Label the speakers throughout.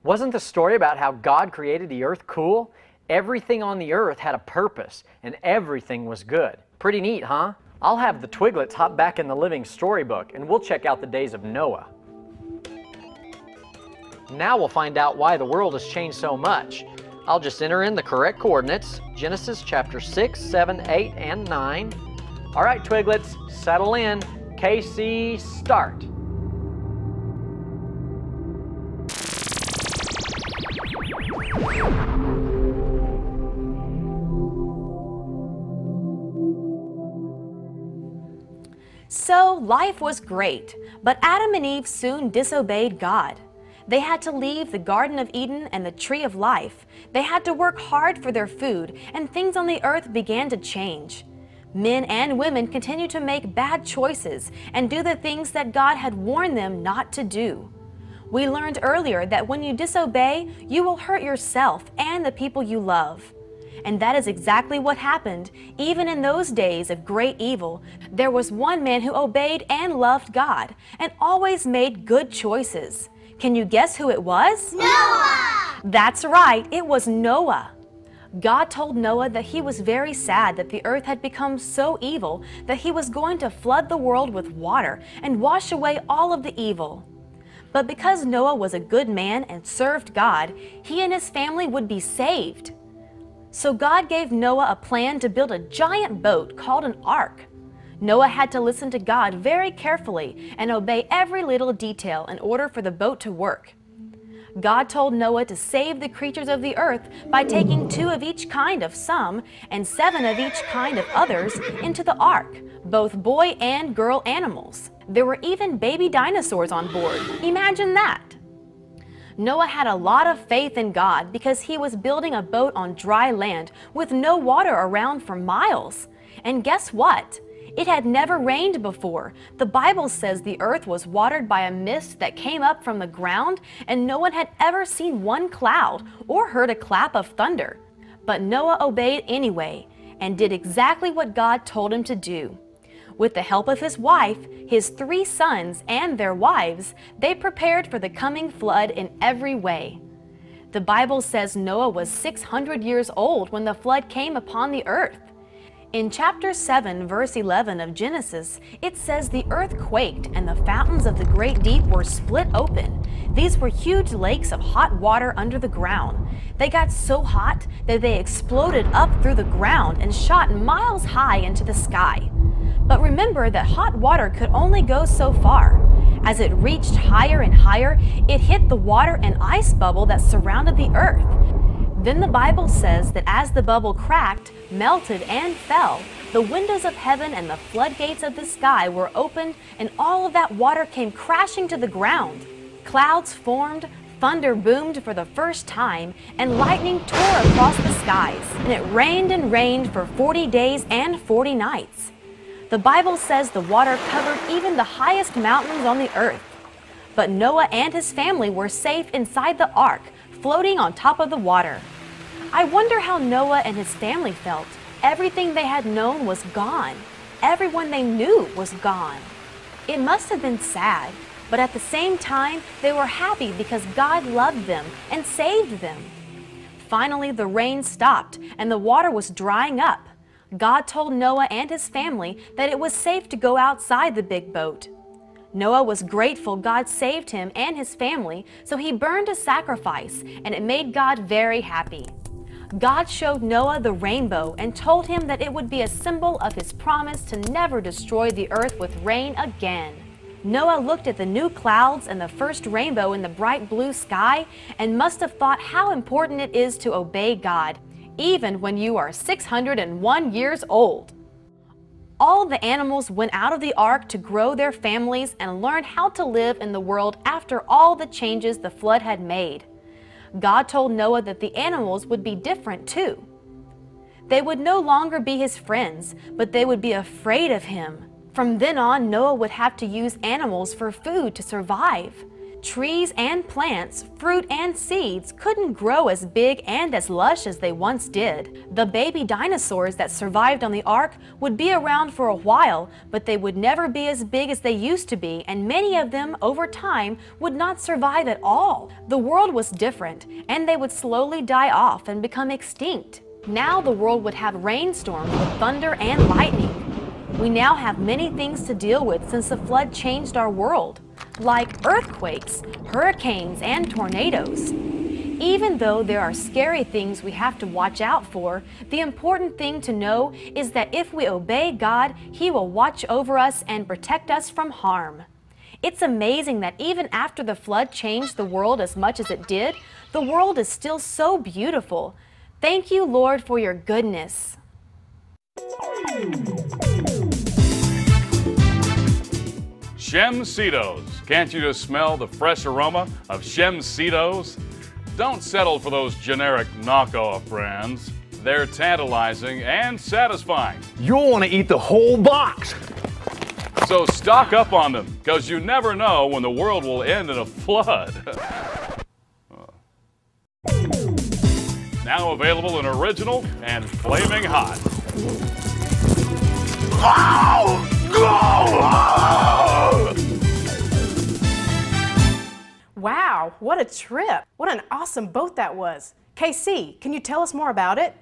Speaker 1: Wasn't the story about how God created the earth cool? Everything on the earth had a purpose, and everything was good. Pretty neat, huh? I'll have the Twiglets hop back in the living storybook, and we'll check out the days of Noah. Now we'll find out why the world has changed so much. I'll just enter in the correct coordinates, Genesis chapter 6, 7, 8, and 9. All right, Twiglets, settle in. KC, start.
Speaker 2: So life was great, but Adam and Eve soon disobeyed God. They had to leave the Garden of Eden and the Tree of Life. They had to work hard for their food, and things on the earth began to change. Men and women continued to make bad choices and do the things that God had warned them not to do. We learned earlier that when you disobey, you will hurt yourself and the people you love. And that is exactly what happened. Even in those days of great evil, there was one man who obeyed and loved God and always made good choices. Can you guess who it was?
Speaker 3: Noah!
Speaker 2: That's right, it was Noah. God told Noah that he was very sad that the earth had become so evil that he was going to flood the world with water and wash away all of the evil. But because Noah was a good man and served God, he and his family would be saved. So God gave Noah a plan to build a giant boat called an ark. Noah had to listen to God very carefully and obey every little detail in order for the boat to work. God told Noah to save the creatures of the earth by taking 2 of each kind of some and 7 of each kind of others into the ark, both boy and girl animals. There were even baby dinosaurs on board. Imagine that! Noah had a lot of faith in God because he was building a boat on dry land with no water around for miles. And guess what? It had never rained before. The Bible says the earth was watered by a mist that came up from the ground, and no one had ever seen one cloud or heard a clap of thunder. But Noah obeyed anyway and did exactly what God told him to do. With the help of his wife, his 3 sons, and their wives, they prepared for the coming flood in every way. The Bible says Noah was 600 years old when the flood came upon the earth. In chapter 7, verse 11 of Genesis, it says the earth quaked and the fountains of the great deep were split open. These were huge lakes of hot water under the ground. They got so hot that they exploded up through the ground and shot miles high into the sky. But remember that hot water could only go so far. As it reached higher and higher, it hit the water and ice bubble that surrounded the earth. Then the Bible says that as the bubble cracked, melted, and fell, the windows of heaven and the floodgates of the sky were opened, and all of that water came crashing to the ground. Clouds formed, thunder boomed for the first time, and lightning tore across the skies. And it rained for 40 days and 40 nights. The Bible says the water covered even the highest mountains on the earth. But Noah and his family were safe inside the ark, floating on top of the water. I wonder how Noah and his family felt. Everything they had known was gone. Everyone they knew was gone. It must have been sad, but at the same time, they were happy because God loved them and saved them. Finally, the rain stopped and the water was drying up. God told Noah and his family that it was safe to go outside the big boat. Noah was grateful God saved him and his family, so he burned a sacrifice, and it made God very happy. God showed Noah the rainbow and told him that it would be a symbol of his promise to never destroy the earth with rain again. Noah looked at the new clouds and the first rainbow in the bright blue sky and must have thought how important it is to obey God, even when you are 601 years old. All the animals went out of the ark to grow their families and learn how to live in the world after all the changes the flood had made. God told Noah that the animals would be different too. They would no longer be his friends, but they would be afraid of him. From then on, Noah would have to use animals for food to survive. Trees and plants, fruit and seeds couldn't grow as big and as lush as they once did. The baby dinosaurs that survived on the ark would be around for a while, but they would never be as big as they used to be, and many of them, over time, would not survive at all. The world was different, and they would slowly die off and become extinct. Now the world would have rainstorms with thunder and lightning. We now have many things to deal with since the flood changed our world, like earthquakes, hurricanes, and tornadoes. Even though there are scary things we have to watch out for, the important thing to know is that if we obey God, He will watch over us and protect us from harm. It's amazing that even after the flood changed the world as much as it did, the world is still so beautiful. Thank you, Lord, for your goodness.
Speaker 3: Shemcetos. Can't you just smell the fresh aroma of Shemcetos? Don't settle for those generic knockoff brands. They're tantalizing and satisfying.
Speaker 4: You'll want to eat the whole box.
Speaker 3: So stock up on them, because you never know when the world will end in a flood. Now available in original and flaming hot.
Speaker 5: Wow, what a trip! What an awesome boat that was. KC, can you tell us more about it?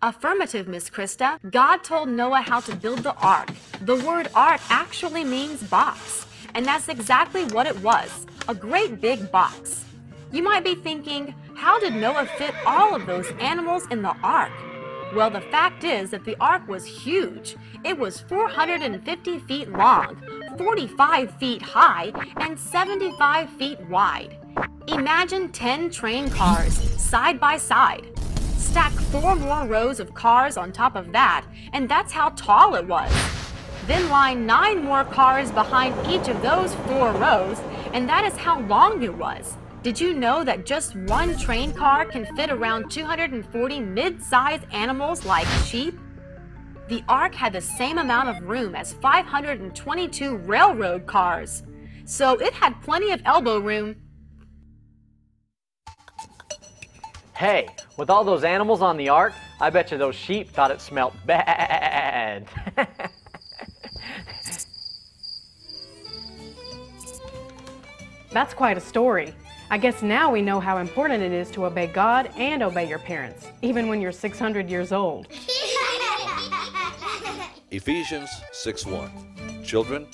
Speaker 2: Affirmative, Miss Krista. God told Noah how to build the ark. The word ark actually means box, and that's exactly what it was, a great big box. You might be thinking, how did Noah fit all of those animals in the ark? Well, the fact is that the ark was huge. It was 450 feet long, 45 feet high, and 75 feet wide. Imagine 10 train cars side by side. Stack 4 more rows of cars on top of that, and that's how tall it was. Then line 9 more cars behind each of those 4 rows, and that is how long it was. Did you know that just one train car can fit around 240 mid-sized animals like sheep? The ark had the same amount of room as 522 railroad cars, so it had plenty of elbow room.
Speaker 1: Hey, with all those animals on the ark, I bet you those sheep thought it smelled bad.
Speaker 5: That's quite a story. I guess now we know how important it is to obey God and obey your parents, even when you're 600 years old.
Speaker 6: Ephesians 6:1. Children,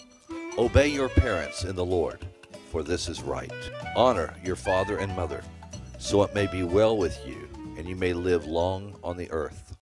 Speaker 6: obey your parents in the Lord, for this is right. Honor your father and mother, so it may be well with you, and you may live long on the earth.